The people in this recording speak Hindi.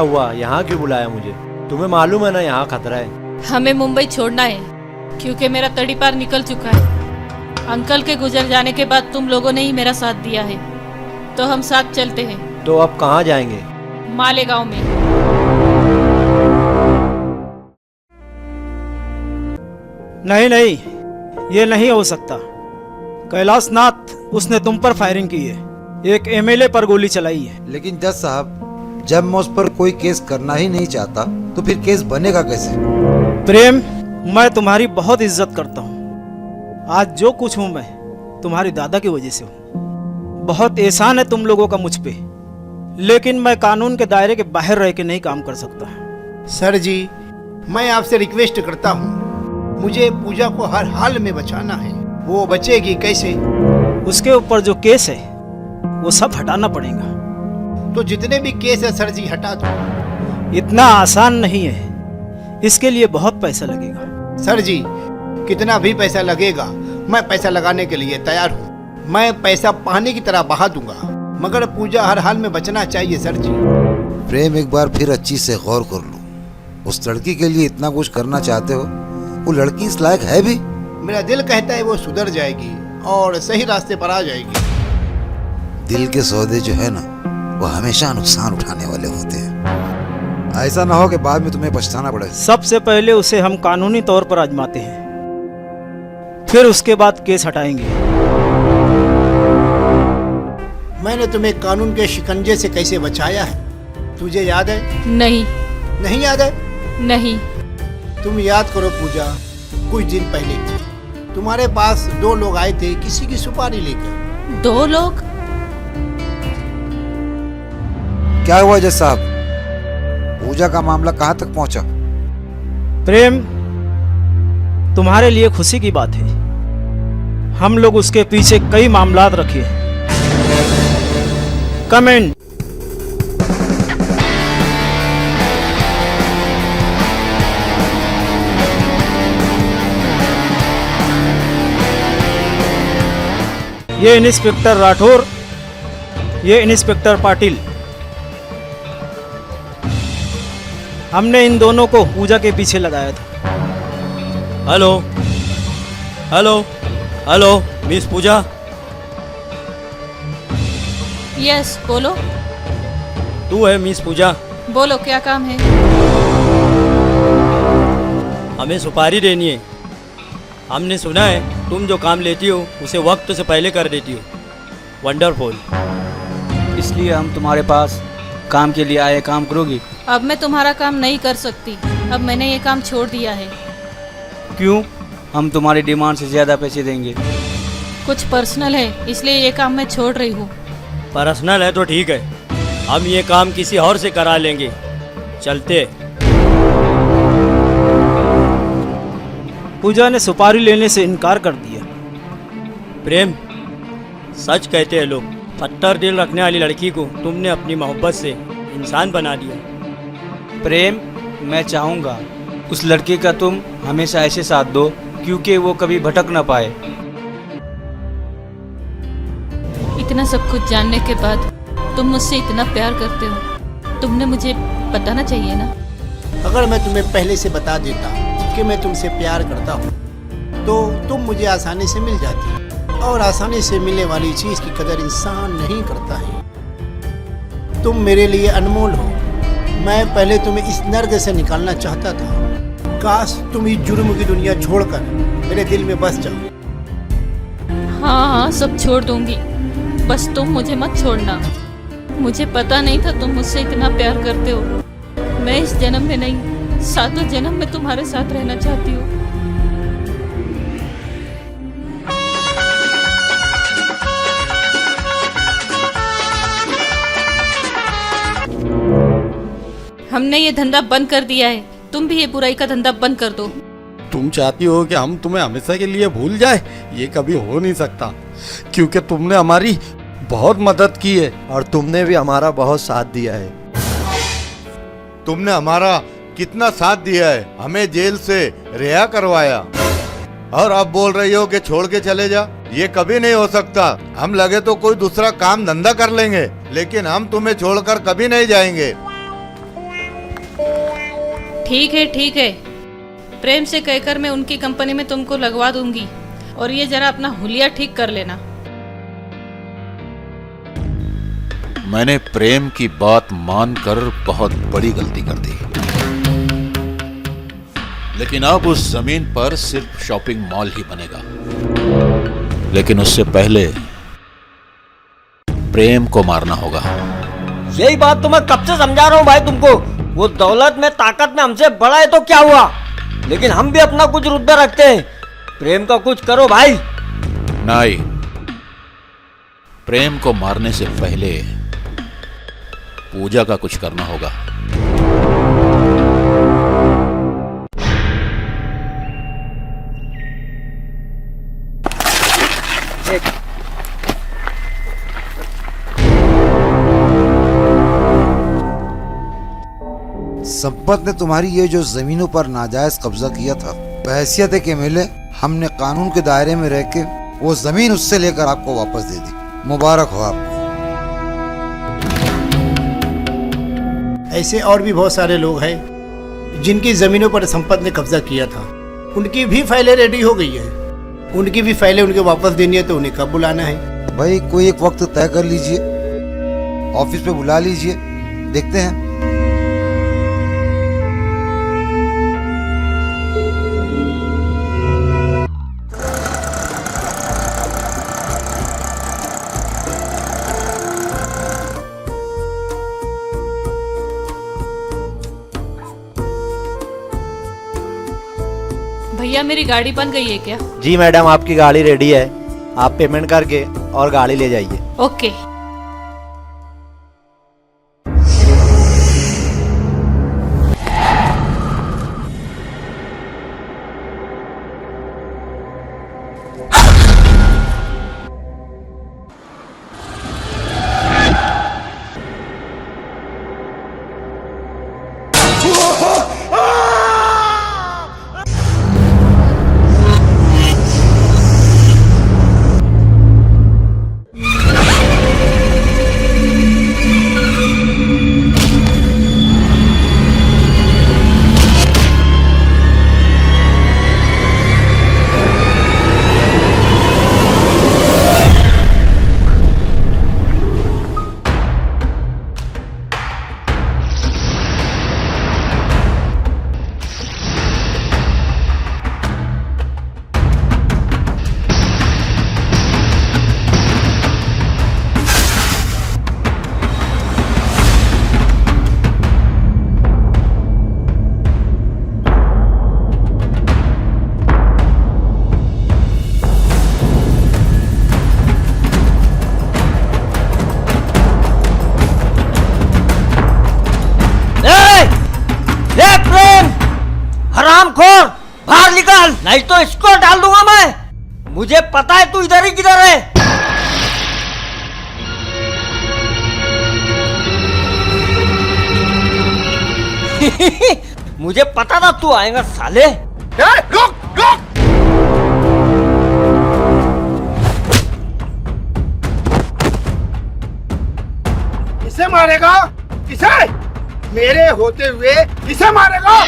हुआ, यहाँ क्यों बुलाया मुझे? तुम्हें मालूम है ना यहाँ खतरा है। हमें मुंबई छोड़ना है क्योंकि मेरा तड़ी पार निकल चुका है। अंकल के गुजर जाने के बाद तुम लोगों ने ही मेरा साथ दिया है, तो हम साथ चलते हैं। तो अब कहाँ जाएंगे? मालेगांव में। नहीं नहीं, ये नहीं हो सकता। कैलाश नाथ, उसने तुम पर फायरिंग की है, एक एमएलए पर गोली चलाई है। लेकिन जज साहब, जब मैं उस पर कोई केस करना ही नहीं चाहता तो फिर केस बनेगा कैसे? प्रेम, मैं तुम्हारी बहुत इज्जत करता हूँ। आज जो कुछ हूँ मैं तुम्हारी दादा की वजह से हूँ। बहुत एहसान है तुम लोगों का मुझ पे, लेकिन मैं कानून के दायरे के बाहर रह के नहीं काम कर सकता। सर जी, मैं आपसे रिक्वेस्ट करता हूँ, मुझे पूजा को हर हाल में बचाना है। वो बचेगी कैसे? उसके ऊपर जो केस है वो सब हटाना पड़ेगा। तो जितने भी केस है सर जी, हटा दो। इतना आसान नहीं है, इसके लिए बहुत पैसा लगेगा। सर जी, कितना भी पैसा लगेगा, मैं पैसा लगाने के लिए तैयार हूँ। मैं पैसा पानी की तरह बहा दूंगा, मगर पूजा हर हाल में बचना चाहिए सर जी। प्रेम, एक बार फिर अच्छी से गौर कर लो। उस लड़की के लिए इतना कुछ करना चाहते हो, वो लड़की इस लायक है भी? मेरा दिल कहता है वो सुधर जाएगी और सही रास्ते पर आ जाएगी। दिल के सौदे जो है ना, वो हमेशा नुकसान उठाने वाले होते हैं। ऐसा ना हो कि बाद में तुम्हें पछताना पड़े। सबसे पहले उसे हम कानूनी तौर पर आजमाते हैं, फिर उसके बाद केस हटाएंगे। मैंने तुम्हें कानून के शिकंजे से कैसे बचाया है, तुझे याद है? नहीं। नहीं याद है? नहीं। तुम याद करो पूजा, कुछ दिन पहले तुम्हारे पास 2 लोग आए थे किसी की सुपारी लेकर। 2 लोग? क्या हुआ जज साहब? पूजा का मामला कहाँ तक पहुँचा? प्रेम, तुम्हारे लिए खुशी की बात है, हम लोग उसके पीछे कई मामलात रखे हैं। कम इन। ये इंस्पेक्टर राठौर, ये इंस्पेक्टर पाटिल। हमने इन दोनों को पूजा के पीछे लगाया था। हेलो हेलो हेलो, मिस पूजा। यस, बोलो। तू है मिस पूजा? बोलो, क्या काम है? हमें सुपारी देनी है। हमने सुना है तुम जो काम लेती हो उसे वक्त से पहले कर देती हो। वंडरफुल। इसलिए हम तुम्हारे पास काम के लिए आए। काम करोगी? अब मैं तुम्हारा काम नहीं कर सकती, अब मैंने ये काम छोड़ दिया है। क्यों? हम तुम्हारी डिमांड से ज़्यादा पैसे देंगे। कुछ पर्सनल है, इसलिए ये काम मैं छोड़ रही हूँ। पर्सनल है तो ठीक है, हम ये काम किसी और से करा लेंगे। चलते। पूजा ने सुपारी लेने से इनकार कर दिया। प्रेम, सच कहते हैं लोग, पत्थर दिल रखने वाली लड़की को तुमने अपनी मोहब्बत से इंसान बना दिया। प्रेम, मैं चाहूँगा उस लड़के का तुम हमेशा ऐसे साथ दो क्योंकि वो कभी भटक ना पाए। इतना सब कुछ जानने के बाद तुम मुझसे इतना प्यार करते हो, तुमने मुझे बताना चाहिए ना। अगर मैं तुम्हें पहले से बता देता कि मैं तुमसे प्यार करता हूँ, तो तुम मुझे आसानी से मिल जाती, और आसानी से मिलने वाली चीज़ की कदर इंसान नहीं करता है। तुम मेरे लिए अनमोल हो। मैं पहले तुम्हें इस नर्क से निकालना चाहता था, काश तुम इस जुर्म की दुनिया छोड़कर मेरे दिल में बस जाओ। हाँ हाँ, सब छोड़ दूंगी, बस तुम मुझे मत छोड़ना। मुझे पता नहीं था तुम मुझसे इतना प्यार करते हो। मैं इस जन्म में नहीं, 7 जन्म में तुम्हारे साथ रहना चाहती हूँ। हमने ये धंधा बंद कर दिया है, तुम भी ये बुराई का धंधा बंद कर दो। तुम चाहती हो कि हम तुम्हें हमेशा के लिए भूल जाए? ये कभी हो नहीं सकता, क्योंकि तुमने हमारी बहुत मदद की है और तुमने भी हमारा बहुत साथ दिया है। तुमने हमारा कितना साथ दिया है, हमें जेल से रिहा करवाया, और अब बोल रही हो कि छोड़ के चले जा। ये कभी नहीं हो सकता। हम लगे तो कोई दूसरा काम धंधा कर लेंगे, लेकिन हम तुम्हें छोड़कर कभी नहीं जाएंगे। ठीक है, प्रेम से कहकर मैं उनकी कंपनी में तुमको लगवा दूंगी। और ये जरा अपना हुलिया ठीक कर लेना। मैंने प्रेम की बात मानकर बहुत बड़ी गलती कर दी, लेकिन अब उस जमीन पर सिर्फ शॉपिंग मॉल ही बनेगा। लेकिन उससे पहले प्रेम को मारना होगा। यही बात तो मैं कब से समझा रहा हूँ भाई तुमको। वो दौलत में ताकत में हमसे बड़ा है तो क्या हुआ, लेकिन हम भी अपना कुछ रुतबा रखते हैं। प्रेम का कुछ करो भाई। नहीं, प्रेम को मारने से पहले पूजा का कुछ करना होगा। संपत ने तुम्हारी ये जो जमीनों पर नाजायज कब्जा किया था, बहैसियत के मिले हमने कानून के दायरे में रह के वो जमीन उससे लेकर आपको वापस दे दी। मुबारक हो आपको। ऐसे और भी बहुत सारे लोग हैं जिनकी जमीनों पर संपत ने कब्जा किया था। उनकी भी फाइलें रेडी हो गई है। उनकी भी फाइलें उनके वापस देनी है, तो उन्हें कब बुलाना है? भाई कोई एक वक्त तय कर लीजिए, ऑफिस पे बुला लीजिए, देखते हैं। भैया मेरी गाड़ी बन गई है क्या? जी मैडम, आपकी गाड़ी रेडी है, आप पेमेंट करके और गाड़ी ले जाइए। ओके। हरामखोर, बाहर निकल, नहीं तो इसको डाल दूंगा मैं। मुझे पता है तू इधर ही किधर है। मुझे पता था तू आएगा साले। रुक रुक। इसे मारेगा? इसे? मेरे होते हुए इसे मारेगा?